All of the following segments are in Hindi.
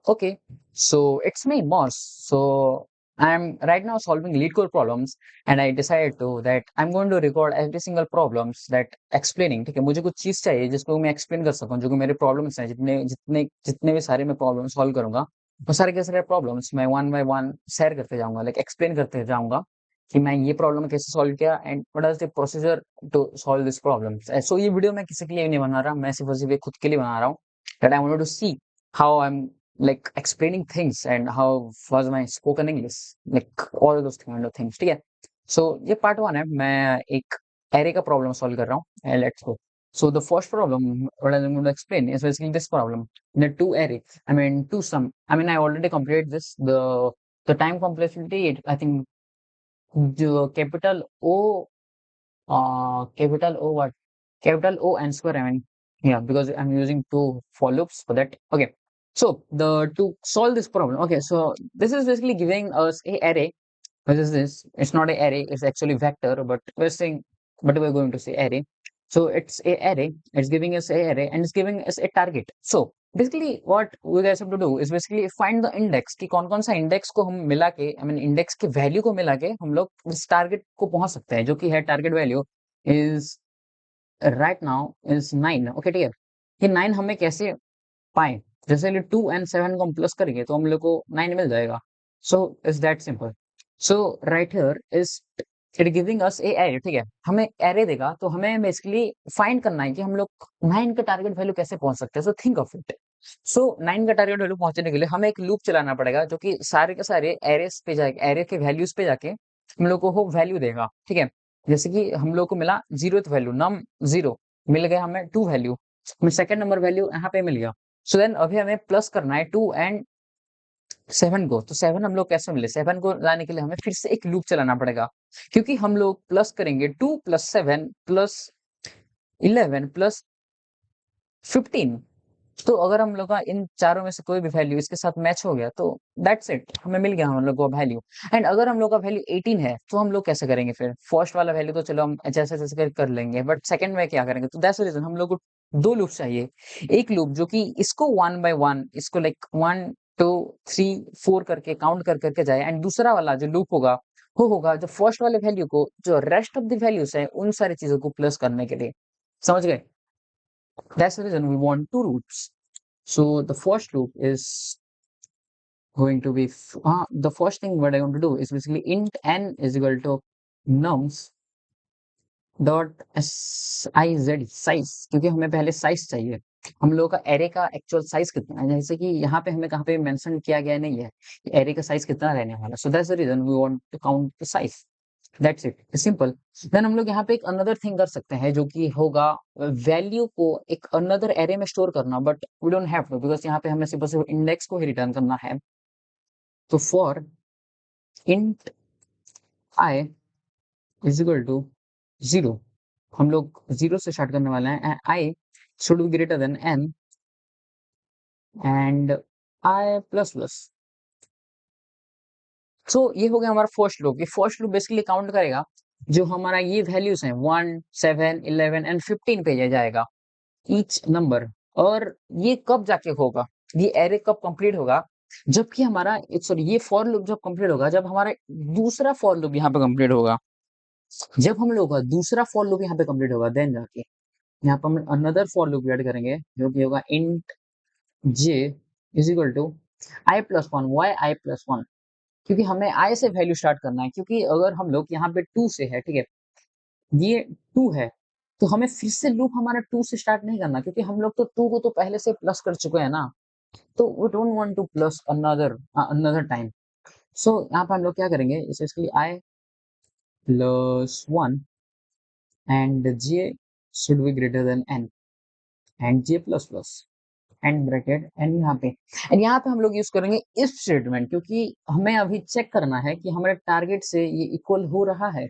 Okay, so it's me, Moss. So I'm right now solving lead code problems, and I decided to that I'm going to record every single problems that explaining. ठीक है, मुझे कुछ चीज चाहिए जिसको मैं एक्सप्लेन कर सकूं, जो कि मेरे प्रॉब्लम्स हैं, जितने जितने जितने भी सारे मैं प्रॉब्लम सॉल्व करूंगा, वो सारे के सारे प्रॉब्लम्स मैं वन बाय वन शेयर करते जाऊंगा, लाइक एक्सप्लेन करते जाऊंगा कि मैं ये प्रॉब्लम कैसे सॉल्व किया and what is the procedure to solve this problem. So ये वीडियो मैं किसी के लिए नहीं बना रहा, मैं सिर्फ और सिर्फ ये खुद के लिए बना रहा हूँ, that I wanted to see how I'm like explaining things and how was my spoken English, like all those kind of things. ठीक है, so ये पार्ट वन है, मैं एक एरे का प्रॉब्लम सॉल्व कर रहा हूँ। Let's go. So the first problem what I'm going to explain is basically this problem in a two array. I mean two sum. I mean I already completed this. The time complexity, I think the capital O what? Capital O and square, I mean, yeah, because I'm using two for loops for that. Okay. So to solve this problem, okay, so this is basically giving us a array. What is this? It's not a array, it's actually vector, but we're going to say array. So it's a array, it's giving us a array and it's giving us a target. So basically what we guys have to do is basically find the index कि कौन कौन सा इंडेक्स को हम मिला के, I mean इंडेक्स के वैल्यू को मिला के हम लोग इस टारगेट को पहुंच सकते हैं, जो कि है target value is right now is 9। Okay, ठीक है, ये 9 हमें कैसे पाए? जैसे 2 एंड 7 को हम प्लस करेंगे तो हम लोग को 9 मिल जाएगा। So is that simple. So right here is it giving us A array. ठीक है, हमें एरे देगा तो हमें बेसिकली फाइंड करना है कि हम लोग 9 का टारगेट वैल्यू कैसे पहुंच सकते हैं। So think of it. So 9 का टारगेट वैल्यू पहुंचने के लिए हमें एक लूप चलाना पड़ेगा, जो कि सारे के सारे एरेस पे जाके, एरे के वैल्यूज पे जाके हम लोग को वो वैल्यू देगा। ठीक है, जैसे कि हम लोग को मिला 0th वैल्यू नम 0 मिल गया, हमें 2 वैल्यू, हमें सेकंड नंबर वैल्यू यहाँ पे मिल गया। सो देन अभी हमें प्लस करना है 2 एंड 7 को। तो 7 हम लोग कैसे मिले? 7 को लाने के लिए हमें फिर से एक लूप चलाना पड़ेगा, क्योंकि हम लोग प्लस करेंगे 2 प्लस 7 प्लस 11 प्लस 15। तो अगर हम लोग का इन चारों में से कोई भी वैल्यू इसके साथ मैच हो गया तो दैट्स इट, हमें मिल गया हम लोग को वैल्यू। एंड अगर हम लोग का वैल्यू 18 है तो हम लोग कैसे करेंगे? फिर फर्स्ट वाला वैल्यू तो चलो हम जैसे जैसे कर लेंगे, बट सेकंड में क्या करेंगे? तो दैट्स द रीजन हम लोग को दो लूप चाहिए। एक लूप जो कि इसको वन बाय वन, इसको लाइक 1 2 3 4 करके काउंट कर करके जाए, एंड दूसरा वाला जो लूप होगा वो होगा जो फर्स्ट वाले वैल्यू को, जो रेस्ट ऑफ द वैल्यूज है उन सारी चीजों को प्लस करने के लिए। समझ गए? That's the reason we want to loops. So the first loop is going to be the first thing what I want to do is basically int n is equal to nums dot siz size, क्योंकि हमें पहले साइज चाहिए। हम लोगों का एरे का एक्चुअल साइज कितना है, जैसे कि यहाँ पे हमें कहाँ पे मेंशन किया गया नहीं है एरे का साइज कितना रहने वाला। So that's the reason we want to count the size. That's it, simple. देन हम लोग यहाँ पे एक अनदर थिंग कर सकते हैं, जो कि होगा वैल्यू को एक अनदर एरे में स्टोर करना, but we don't have to, because यहाँ पे हमें सिर्फ और सिर्फ इंडेक्स को ही रिटर्न करना है। तो for int i is equal to 0, हम लोग 0 से स्टार्ट करने वाले हैं, i should be greater than n and i plus plus. So ये हो गया हमारा फर्स्ट लूप। ये फर्स्ट लूप बेसिकली काउंट करेगा जो हमारा ये वैल्यूज हैं 1 7 11 एंड 15 पे जाएगा ईच नंबर। और ये कब जाके होगा, ये एरे कब कंप्लीट होगा? जबकि हमारा सॉरी ये फॉर लूप जब कंप्लीट होगा, जब हमारा दूसरा फॉर लूप यहाँ पे कंप्लीट होगा। जब हम लोग का दूसरा फॉर लूप यहाँ पे कंप्लीट होगा, देन जाके यहाँ पर हम अनदर फॉर लूप ऐड करेंगे, जो कि होगा int j is equal to I plus one. Why I plus one? क्योंकि हमें आई से वैल्यू स्टार्ट करना है, क्योंकि अगर हम लोग यहाँ पे 2 से है, ठीक है, ये 2 है, तो हमें फिर से लूप हमारा 2 से स्टार्ट नहीं करना, क्योंकि हम लोग तो 2 को तो पहले से प्लस कर चुके हैं ना, तो we don't want to plus another time. So यहाँ पे हम लोग क्या करेंगे, इसके i plus one and j should be greater than n and j plus plus and bracket and यहाँ पे हम लोग यूज करेंगे इफ स्टेटमेंट, क्योंकि हमें अभी चेक करना है कि हमारे टारगेट से ये इक्वल हो रहा है।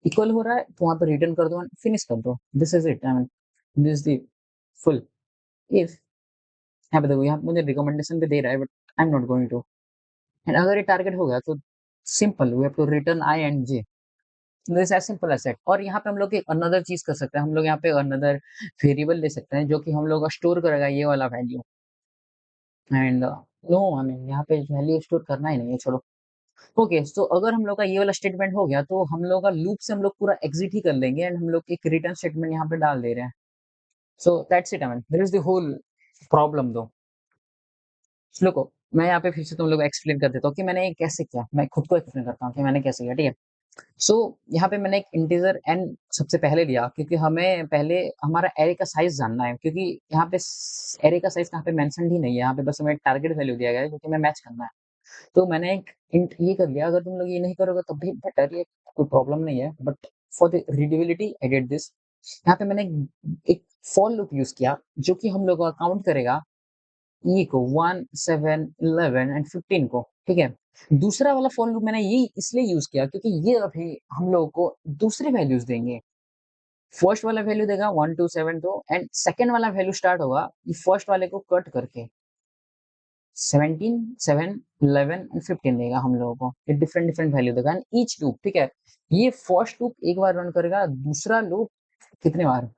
इक्वल हो रहा है तो वहां पर रिटर्न कर दो, फिनिश कर दो। This is it, I mean this the full if. यहाँ पे देखो, यहाँ पे मुझे रिकमेंडेशन पे दे रहा है, but I am not going to. And अगर ये टारगेट हो गया तो simple we have to return I and J. This as simple as that. और यहाँ पे हम लोग एक अनदर चीज कर सकते हैं, हम लोग यहाँ पे अनदर वेरिएबल ले सकते हैं, जो कि हम लोग स्टोर करेगा ये वाला value. And no I mean यहाँ पे वैल्यू स्टोर करना ही नहीं है, छोड़ो। ओके, सो अगर हम लोग का ये वाला स्टेटमेंट हो गया तो हम लोग का लूप से हम लोग पूरा एग्जिट ही कर लेंगे एंड हम लोग एक रिटर्न स्टेटमेंट यहाँ पे डाल दे रहे हैं। So that's it, I mean that is the whole problem though. देखो, मैं यहाँ पे फिर से तुम लोग को एक्सप्लेन कर देता हूँ कि मैंने ये कैसे किया। मैं खुद को एक्सप्लेन करता हूँ कि मैंने कैसे किया, ठीक है। सो यहाँ पे मैंने एक इंटीजर n सबसे पहले लिया क्योंकि हमें पहले हमारा एरे का साइज जानना है, क्योंकि यहाँ पे एरे का साइज कहाँ पे मेंशन ही नहीं है, यहाँ पे बस हमें टारगेट वैल्यू दिया गया है क्योंकि हमें मैच करना है। तो मैंने एक इंट ये कर लिया। अगर तुम लोग ये नहीं करोगे तब भी बेटर, ये कोई प्रॉब्लम नहीं है, but for the readability I did this. यहाँ पे मैंने एक फॉर लूप यूज किया जो कि हम लोग का काउंट करेगा ई को 1 7 11 एंड 15 को, ठीक है। दूसरा वाला फॉर लूप मैंने ये इसलिए यूज किया क्योंकि ये अभी हम लोगों को दूसरे वैल्यूज देंगे। फर्स्ट वाला वैल्यू देगा 1 2 7 2 एंड सेकंड वाला वैल्यू स्टार्ट होगा ये फर्स्ट वाले को कट करके 17 7 11 एंड 15 देगा हम लोगों को। ये डिफरेंट डिफरेंट वैल्यू देगा एंड ईच लूप, ठीक है। ये फर्स्ट लूप एक बार रन करेगा, दूसरा लूप कितने बार,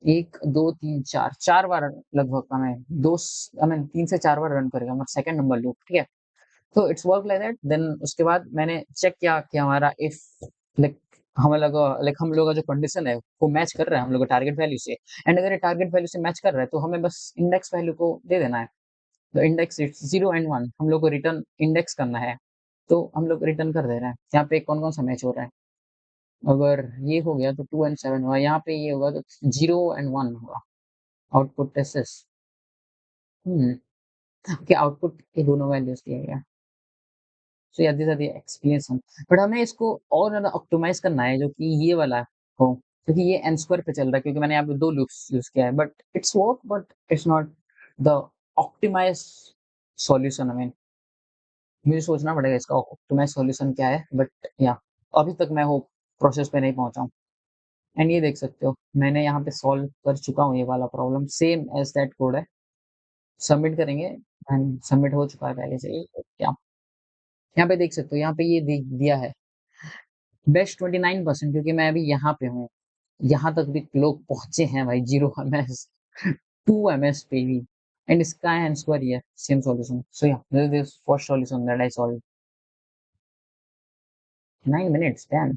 एक दो तीन चार, चार बार लगभग हमें दो आई मीन 3 से 4 बार रन करेगा मतलब सेकंड नंबर लूप, ठीक है। तो it's work like that. Then उसके बाद मैंने चेक किया कि हमारा इफ लाइक हम लोग का जो कंडीशन है वो मैच कर रहा है हम लोग टारगेट वैल्यू से। एंड अगर ये टारगेट वैल्यू से मैच कर रहा है तो हमें बस इंडेक्स वैल्यू को दे देना है। द इंडेक्स इट्स 0 एंड 1, हम लोग को रिटर्न इंडेक्स करना है। तो हम लोग रिटर्न कर दे रहे हैं। यहाँ पे कौन कौन सा मैच हो रहा है, अगर ये हो गया तो 2 एंड 7 हुआ, यहाँ पे ये होगा तो 0 एंड 1 होगा। आउटपुट एसएस, कि आउटपुट के दोनों वैल्यूज दिए गए। सो या this are the explanation. But हमें इसको और ज़्यादा ऑप्टिमाइज़ करना है जो कि ये वाला हो, क्योंकि ये n स्क्वायर पे चल रहा है क्योंकि मैंने यहाँ पे 2 लूप्स यूज़ किया है, but it's work, but it's not the optimise solution. I mean मुझे सोचना पड़ेगा इसका ऑप्टिमाइज़ सॉल्यूशन क्या है, बट या अभी तक मैं वो प्रोसेस पे नहीं पहुँचा हूँ। एंड ये देख सकते हो मैंने यहाँ पे सॉल्व कर चुका हूँ ये वाला problem, same as that code है। सबमिट करेंगे एंड सबमिट हो चुका है पहले से ही। क्या यहाँ पे देख सकते हो, यहाँ पे ये दिया है बेस्ट 29%, क्योंकि मैं अभी यहाँ पे हूँ। यहाँ तक भी लोग पहुंचे हैं भाई 0 ms 2 ms पे भी। एंड इसका आंसर ये सेम सॉल्यूशन। सो या this is first solution that I solve 9 minutes, damn।